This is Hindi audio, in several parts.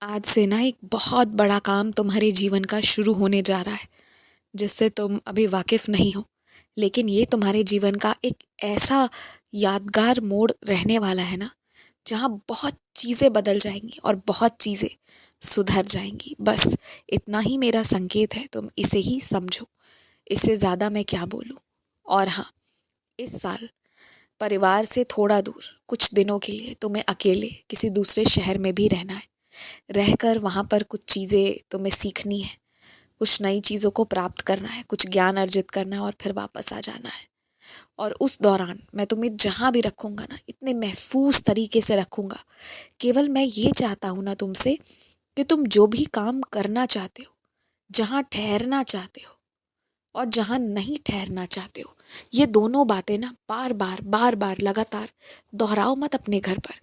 आज से ना एक बहुत बड़ा काम तुम्हारे जीवन का शुरू होने जा रहा है, जिससे तुम अभी वाकिफ नहीं हो। लेकिन ये तुम्हारे जीवन का एक ऐसा यादगार मोड़ रहने वाला है ना, जहाँ बहुत चीज़ें बदल जाएंगी और बहुत चीज़ें सुधर जाएंगी। बस इतना ही मेरा संकेत है, तुम इसे ही समझो। इससे ज़्यादा मैं क्या बोलूँ। और हाँ, इस साल परिवार से थोड़ा दूर कुछ दिनों के लिए तुम्हें अकेले किसी दूसरे शहर में भी रहना है। रहकर वहाँ पर कुछ चीज़ें तुम्हें सीखनी है, कुछ नई चीज़ों को प्राप्त करना है, कुछ ज्ञान अर्जित करना है और फिर वापस आ जाना है। और उस दौरान मैं तुम्हें जहाँ भी रखूँगा ना, इतने महफूज तरीके से रखूँगा। केवल मैं ये चाहता हूँ ना तुमसे, कि तुम जो भी काम करना चाहते हो, जहाँ ठहरना चाहते हो और जहाँ नहीं ठहरना चाहते हो, ये दोनों बातें ना बार बार लगातार दोहराओ मत अपने घर पर।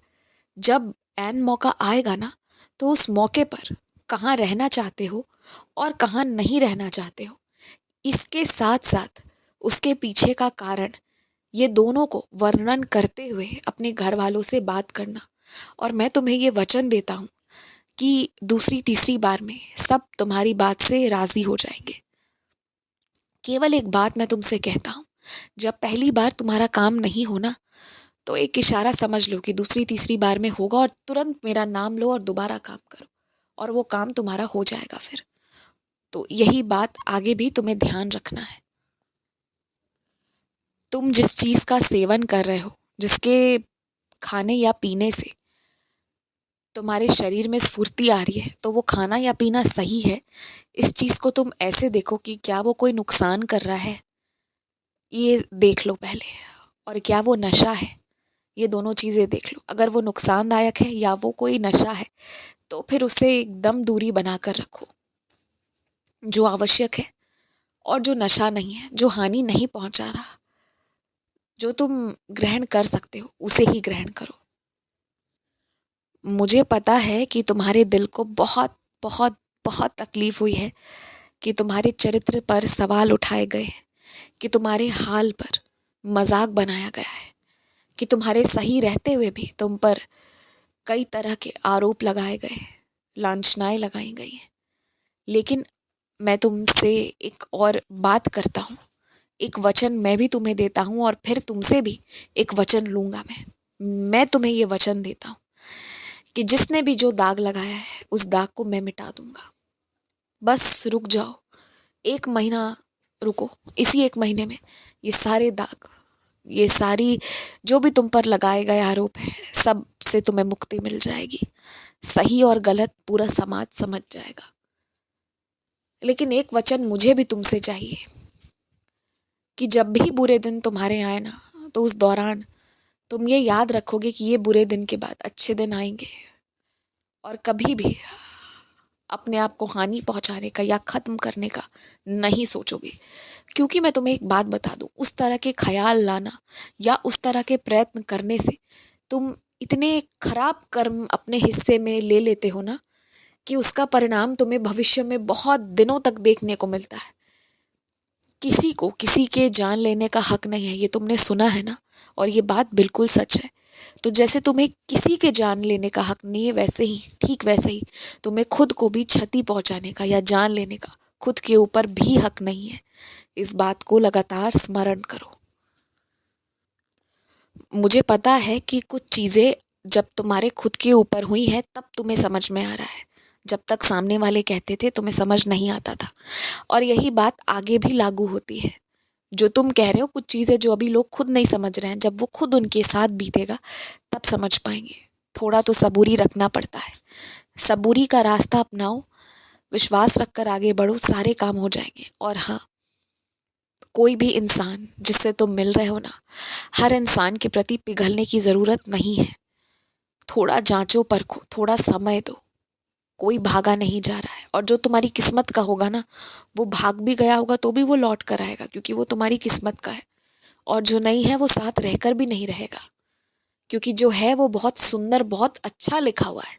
जब ऐन मौका आएगा ना, तो उस मौके पर कहाँ रहना चाहते हो और कहाँ नहीं रहना चाहते हो, इसके साथ साथ उसके पीछे का कारण, ये दोनों को वर्णन करते हुए अपने घर वालों से बात करना। और मैं तुम्हें ये वचन देता हूँ कि दूसरी तीसरी बार में सब तुम्हारी बात से राजी हो जाएंगे। केवल एक बात मैं तुमसे कहता हूँ, जब पहली बार तुम्हारा काम नहीं होना, तो एक इशारा समझ लो कि दूसरी तीसरी बार में होगा, और तुरंत मेरा नाम लो और दोबारा काम करो और वो काम तुम्हारा हो जाएगा फिर। तो यही बात आगे भी तुम्हें ध्यान रखना है। तुम जिस चीज़ का सेवन कर रहे हो, जिसके खाने या पीने से तुम्हारे शरीर में स्फूर्ति आ रही है, तो वो खाना या पीना सही है। इस चीज़ को तुम ऐसे देखो कि क्या वो कोई नुकसान कर रहा है, ये देख लो पहले। और क्या वो नशा है, ये दोनों चीज़ें देख लो। अगर वो नुकसानदायक है या वो कोई नशा है, तो फिर उसे एकदम दूरी बना कर रखो। जो आवश्यक है और जो नशा नहीं है, जो हानि नहीं पहुंचा रहा, जो तुम ग्रहण कर सकते हो, उसे ही ग्रहण करो। मुझे पता है कि तुम्हारे दिल को बहुत बहुत बहुत तकलीफ हुई है, कि तुम्हारे चरित्र पर सवाल उठाए गए हैं, कि तुम्हारे हाल पर मजाक बनाया गया है, कि तुम्हारे सही रहते हुए भी तुम पर कई तरह के आरोप लगाए गए हैं, लांछनाएं लगाई गई हैं। लेकिन मैं तुमसे एक और बात करता हूँ, एक वचन मैं भी तुम्हें देता हूँ और फिर तुमसे भी एक वचन लूँगा। मैं तुम्हें ये वचन देता हूँ कि जिसने भी जो दाग लगाया है, उस दाग को मैं मिटा दूँगा। बस रुक जाओ, 1 महीना रुको। इसी 1 महीने में ये सारे दाग, ये सारी जो भी तुम पर लगाए गए आरोप हैं, सब से तुम्हें मुक्ति मिल जाएगी। सही और गलत पूरा समाज समझ जाएगा। लेकिन एक वचन मुझे भी तुमसे चाहिए, कि जब भी बुरे दिन तुम्हारे आए ना, तो उस दौरान तुम ये याद रखोगे कि ये बुरे दिन के बाद अच्छे दिन आएंगे। और कभी भी अपने आप को हानि पहुंचाने का या ख़त्म करने का नहीं सोचोगे। क्योंकि मैं तुम्हें एक बात बता दूं, उस तरह के ख्याल लाना या उस तरह के प्रयत्न करने से तुम इतने खराब कर्म अपने हिस्से में ले लेते हो ना, कि उसका परिणाम तुम्हें भविष्य में बहुत दिनों तक देखने को मिलता है। किसी को किसी के जान लेने का हक नहीं है, ये तुमने सुना है ना, और ये बात बिल्कुल सच है। तो जैसे तुम्हें किसी के जान लेने का हक नहीं है, वैसे ही, ठीक वैसे ही, तुम्हें खुद को भी क्षति पहुंचाने का या जान लेने का खुद के ऊपर भी हक नहीं है। इस बात को लगातार स्मरण करो। मुझे पता है कि कुछ चीज़ें जब तुम्हारे खुद के ऊपर हुई है, तब तुम्हें समझ में आ रहा है। जब तक सामने वाले कहते थे, तुम्हें समझ नहीं आता था। और यही बात आगे भी लागू होती है। जो तुम कह रहे हो, कुछ चीज़ें जो अभी लोग खुद नहीं समझ रहे हैं, जब वो खुद उनके साथ बीतेगा, तब समझ पाएंगे। थोड़ा तो सबूरी रखना पड़ता है। सबूरी का रास्ता अपनाओ, विश्वास रखकर आगे बढ़ो, सारे काम हो जाएंगे। और हाँ, कोई भी इंसान जिससे तुम मिल रहे हो ना, हर इंसान के प्रति पिघलने की ज़रूरत नहीं है। थोड़ा जांचो परखो, थोड़ा समय दो। कोई भागा नहीं जा रहा है, और जो तुम्हारी किस्मत का होगा ना, वो भाग भी गया होगा तो भी वो लौट कर आएगा, क्योंकि वो तुम्हारी किस्मत का है। और जो नहीं है, वो साथ रहकर भी नहीं रहेगा, क्योंकि जो है वो बहुत सुंदर, बहुत अच्छा लिखा हुआ है,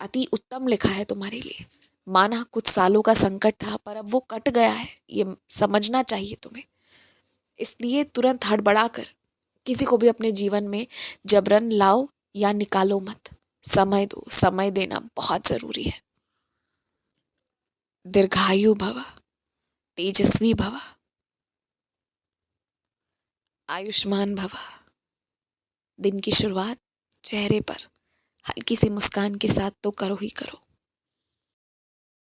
अति उत्तम लिखा है तुम्हारे लिए। माना कुछ सालों का संकट था, पर अब वो कट गया है, ये समझना चाहिए तुम्हें। इसलिए तुरंत हड़बड़ा कर किसी को भी अपने जीवन में जबरन लाओ या निकालो मत। समय दो, समय देना बहुत जरूरी है। दीर्घायु भव, तेजस्वी भव, आयुष्मान भव। दिन की शुरुआत चेहरे पर हल्की सी मुस्कान के साथ तो करो ही करो।